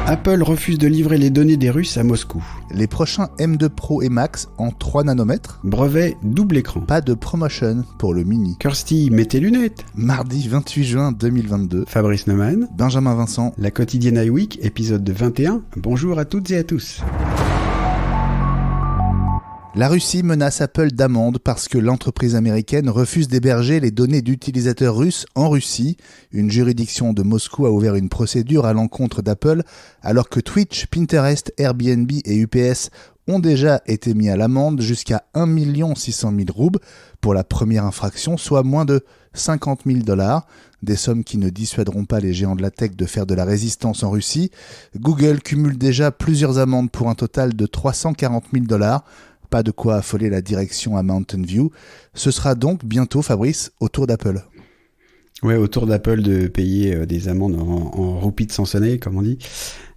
Apple refuse de livrer les données des Russes à Moscou. Les prochains M2 Pro et Max en 3 nanomètres. Brevet double écran. Pas de promotion pour le Mini. Kirsty met tes lunettes. Mardi 28 juin 2022. Fabrice Neumann. Benjamin Vincent. La quotidienne iWeek, épisode 21. Bonjour à toutes et à tous. La Russie menace Apple d'amende parce que l'entreprise américaine refuse d'héberger les données d'utilisateurs russes en Russie. Une juridiction de Moscou a ouvert une procédure à l'encontre d'Apple alors que Twitch, Pinterest, Airbnb et UPS ont déjà été mis à l'amende jusqu'à 1 600 000 roubles pour la première infraction, soit moins de 50 000 $. Des sommes qui ne dissuaderont pas les géants de la tech de faire de la résistance en Russie. Google cumule déjà plusieurs amendes pour un total de 340 000 $. Pas de quoi affoler la direction à Mountain View. Ce sera donc bientôt, Fabrice, au tour d'Apple. Ouais, au tour d'Apple de payer des amendes en roupies de Sansonnet, comme on dit.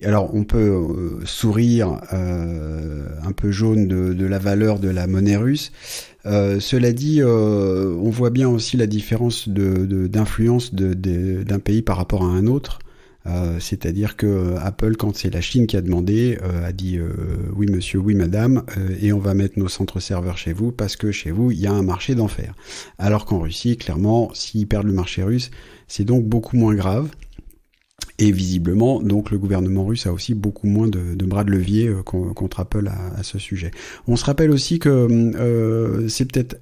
Alors, on peut sourire un peu jaune de la valeur de la monnaie russe. Cela dit, on voit bien aussi la différence d'influence d'un pays par rapport à un autre. C'est-à-dire que Apple, quand c'est la Chine qui a demandé, a dit oui monsieur, oui madame, et on va mettre nos centres serveurs chez vous parce que chez vous il y a un marché d'enfer. Alors qu'en Russie, clairement, s'ils perdent le marché russe, c'est donc beaucoup moins grave. Et visiblement, donc le gouvernement russe a aussi beaucoup moins de bras de levier contre Apple à ce sujet. On se rappelle aussi que c'est peut-être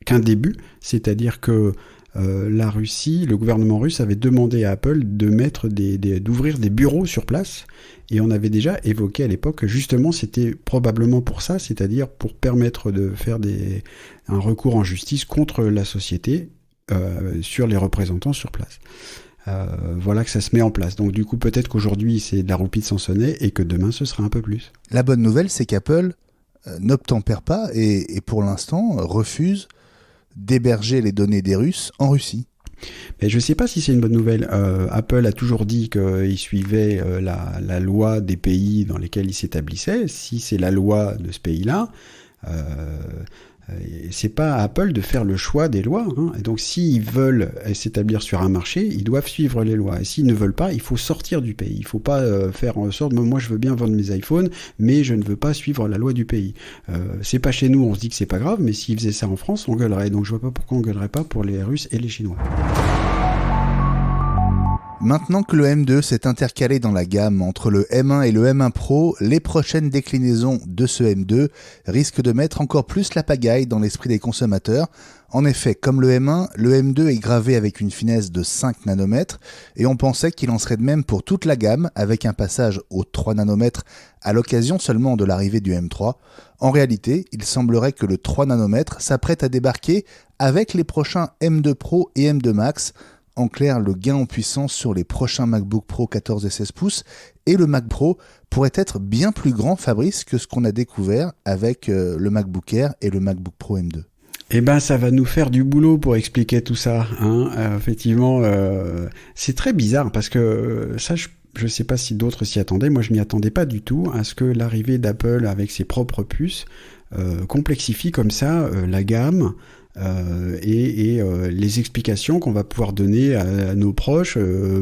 qu'un début, c'est-à-dire que la Russie, le gouvernement russe avait demandé à Apple de mettre d'ouvrir des bureaux sur place, et on avait déjà évoqué à l'époque que justement c'était probablement pour ça, c'est-à-dire pour permettre de faire un recours en justice contre la société sur les représentants sur place. Voilà que ça se met en place. Donc du coup peut-être qu'aujourd'hui c'est de la roupie de Sansonnet et que demain ce sera un peu plus. La bonne nouvelle c'est qu'Apple n'obtempère pas et pour l'instant refuse d'héberger les données des Russes en Russie. Mais je ne sais pas si c'est une bonne nouvelle. Apple a toujours dit qu'il suivait la loi des pays dans lesquels il s'établissait. Si c'est la loi de ce pays-là, c'est pas à Apple de faire le choix des lois. Hein. Et donc s'ils veulent s'établir sur un marché, ils doivent suivre les lois. Et s'ils ne veulent pas, il faut sortir du pays. Il ne faut pas faire en sorte, moi je veux bien vendre mes iPhones, mais je ne veux pas suivre la loi du pays. C'est pas chez nous, on se dit que c'est pas grave, mais s'ils faisaient ça en France, on gueulerait. Donc je vois pas pourquoi on gueulerait pas pour les Russes et les Chinois. Maintenant que le M2 s'est intercalé dans la gamme entre le M1 et le M1 Pro, les prochaines déclinaisons de ce M2 risquent de mettre encore plus la pagaille dans l'esprit des consommateurs. En effet, comme le M1, le M2 est gravé avec une finesse de 5 nanomètres et on pensait qu'il en serait de même pour toute la gamme avec un passage aux 3 nanomètres à l'occasion seulement de l'arrivée du M3. En réalité, il semblerait que le 3 nanomètres s'apprête à débarquer avec les prochains M2 Pro et M2 Max. En clair, le gain en puissance sur les prochains MacBook Pro 14 et 16 pouces et le Mac Pro pourrait être bien plus grand, Fabrice, que ce qu'on a découvert avec le MacBook Air et le MacBook Pro M2. Eh ben, ça va nous faire du boulot pour expliquer tout ça. Hein. Effectivement, c'est très bizarre parce que ça, je sais pas si d'autres s'y attendaient. Moi, je m'y attendais pas du tout à ce que l'arrivée d'Apple avec ses propres puces complexifie comme ça la gamme. Et les explications qu'on va pouvoir donner à nos proches,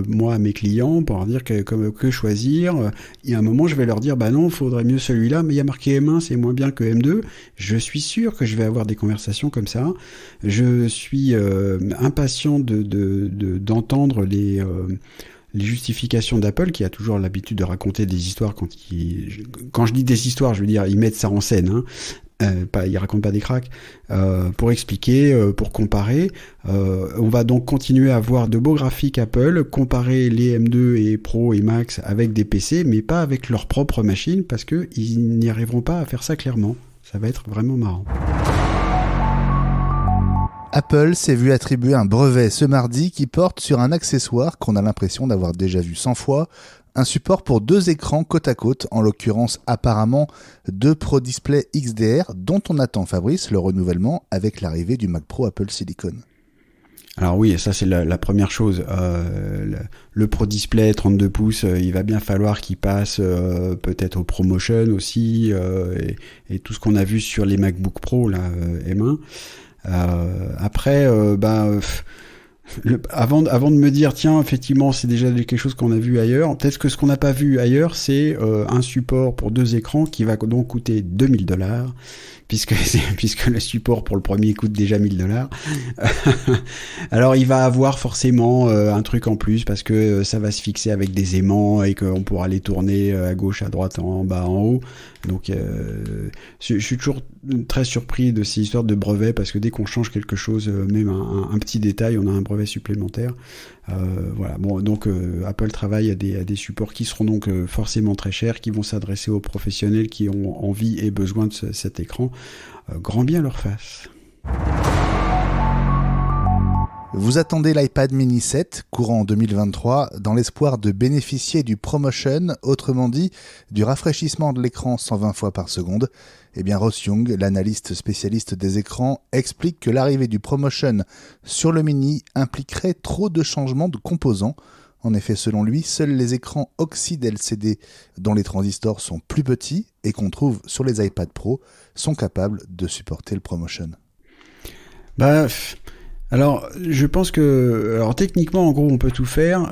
moi à mes clients, pour leur dire que choisir. Il y a un moment, je vais leur dire, bah non, il faudrait mieux celui-là, mais il y a marqué M1, c'est moins bien que M2. Je suis sûr que je vais avoir des conversations comme ça. Je suis impatient d'entendre les justifications d'Apple, qui a toujours l'habitude de raconter des histoires quand je dis des histoires, je veux dire, ils mettent ça en scène, hein. Ils racontent pas des cracks, pour expliquer, pour comparer. On va donc continuer à voir de beaux graphiques Apple, comparer les M2 et Pro et Max avec des PC, mais pas avec leur propre machine, parce qu'ils n'y arriveront pas à faire ça clairement. Ça va être vraiment marrant. Apple s'est vu attribuer un brevet ce mardi qui porte sur un accessoire qu'on a l'impression d'avoir déjà vu 100 fois, un support pour 2 écrans côte à côte, en l'occurrence apparemment 2 Pro Display XDR dont on attend, Fabrice, le renouvellement avec l'arrivée du Mac Pro Apple Silicon. Alors oui, ça c'est la première chose. Le Pro Display 32 pouces, il va bien falloir qu'il passe peut-être au ProMotion aussi, et tout ce qu'on a vu sur les MacBook Pro là, M1. Après, Avant de me dire, tiens, effectivement, c'est déjà quelque chose qu'on a vu ailleurs, peut-être que ce qu'on n'a pas vu ailleurs, c'est un support pour 2 écrans qui va donc coûter $2000, puisque le support pour le premier coûte déjà $1000. Alors, il va avoir forcément un truc en plus, parce que ça va se fixer avec des aimants et qu'on pourra les tourner à gauche, à droite, en bas, en haut. Donc, je suis toujours très surpris de ces histoires de brevets, parce que dès qu'on change quelque chose, même un petit détail, on a un brevet supplémentaire. Voilà. Bon, donc Apple travaille à des supports qui seront donc forcément très chers, qui vont s'adresser aux professionnels qui ont envie et besoin de cet écran. Grand bien leur face. Vous attendez l'iPad mini 7, courant en 2023, dans l'espoir de bénéficier du ProMotion, autrement dit, du rafraîchissement de l'écran 120 fois par seconde. Eh bien, Ross Young, l'analyste spécialiste des écrans, explique que l'arrivée du ProMotion sur le mini impliquerait trop de changements de composants. En effet, selon lui, seuls les écrans oxyde LCD, dont les transistors sont plus petits et qu'on trouve sur les iPad Pro, sont capables de supporter le ProMotion. Alors, je pense que, techniquement, en gros, on peut tout faire.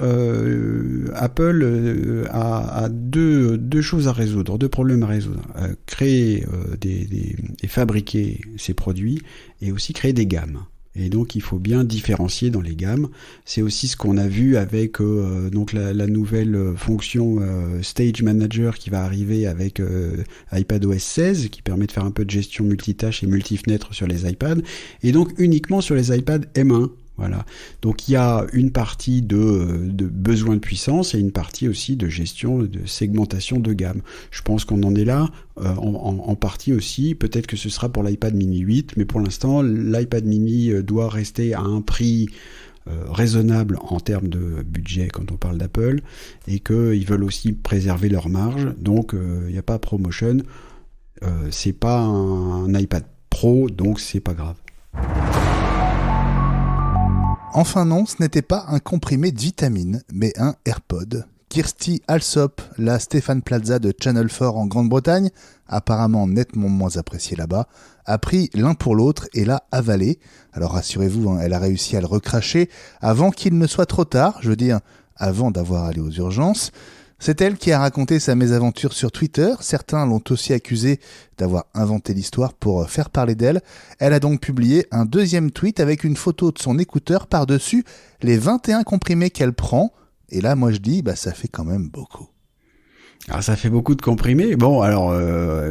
Apple a deux choses à résoudre, 2 problèmes à résoudre. Créer et fabriquer ses produits, et aussi créer des gammes. Et donc, il faut bien différencier dans les gammes. C'est aussi ce qu'on a vu avec donc la nouvelle fonction Stage Manager qui va arriver avec iPadOS 16, qui permet de faire un peu de gestion multitâche et multifenêtre sur les iPads, et donc uniquement sur les iPads M1. Voilà. Donc il y a une partie de besoin de puissance et une partie aussi de gestion, de segmentation de gamme. Je pense qu'on en est là, en partie aussi. Peut-être que ce sera pour l'iPad mini 8, mais pour l'instant, l'iPad mini doit rester à un prix raisonnable en termes de budget quand on parle d'Apple, et qu'ils veulent aussi préserver leur marge. Donc il n'y a pas ProMotion. C'est pas un iPad Pro, donc c'est pas grave. Enfin non, ce n'était pas un comprimé de vitamine, mais un AirPod. Kirsty Alsop, la Stéphane Plaza de Channel 4 en Grande-Bretagne, apparemment nettement moins appréciée là-bas, a pris l'un pour l'autre et l'a avalé. Alors rassurez-vous, elle a réussi à le recracher avant qu'il ne soit trop tard, je veux dire avant d'avoir allé aux urgences. C'est elle qui a raconté sa mésaventure sur Twitter. Certains l'ont aussi accusée d'avoir inventé l'histoire pour faire parler d'elle. Elle a donc publié un 2e tweet avec une photo de son écouteur par-dessus les 21 comprimés qu'elle prend. Et là, moi je dis, ça fait quand même beaucoup. Alors ça fait beaucoup de comprimés. Bon, alors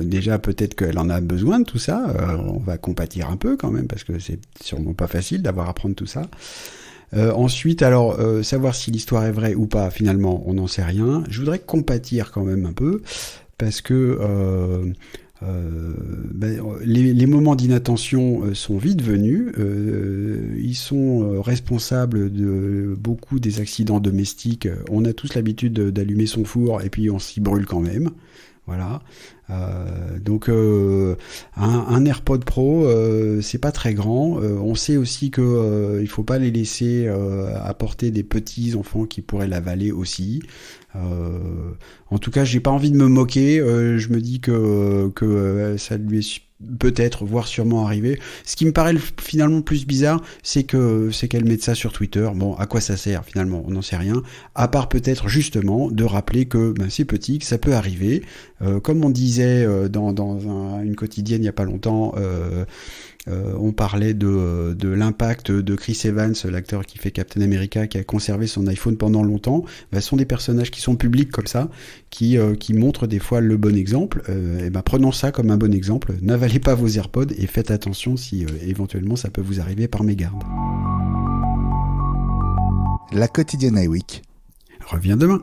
déjà peut-être qu'elle en a besoin de tout ça. On va compatir un peu quand même, parce que c'est sûrement pas facile d'avoir à prendre tout ça. Ensuite, savoir si l'histoire est vraie ou pas, finalement, on n'en sait rien. Je voudrais compatir quand même un peu, parce que les moments d'inattention sont vite venus. Ils sont responsables de beaucoup des accidents domestiques. On a tous l'habitude d'allumer son four et puis on s'y brûle quand même. Voilà. Donc un AirPod Pro, c'est pas très grand. On sait aussi que il faut pas les laisser apporter des petits enfants qui pourraient l'avaler aussi. En tout cas, j'ai pas envie de me moquer. Je me dis que ça lui est peut-être, voire sûrement arrivé. Ce qui me paraît finalement plus bizarre, c'est qu'elle mette ça sur Twitter. Bon, à quoi ça sert finalement? On n'en sait rien. À part peut-être justement de rappeler que c'est petit, que ça peut arriver. Comme on disait dans une quotidienne il y a pas longtemps, on parlait de l'impact de Chris Evans, l'acteur qui fait Captain America, qui a conservé son iPhone pendant longtemps. Ce sont des personnages qui sont publics comme ça, qui montrent des fois le bon exemple. Prenons ça comme un bon exemple. N'avalez pas vos AirPods et faites attention si éventuellement ça peut vous arriver par mégarde. La quotidienne iWeek revient demain.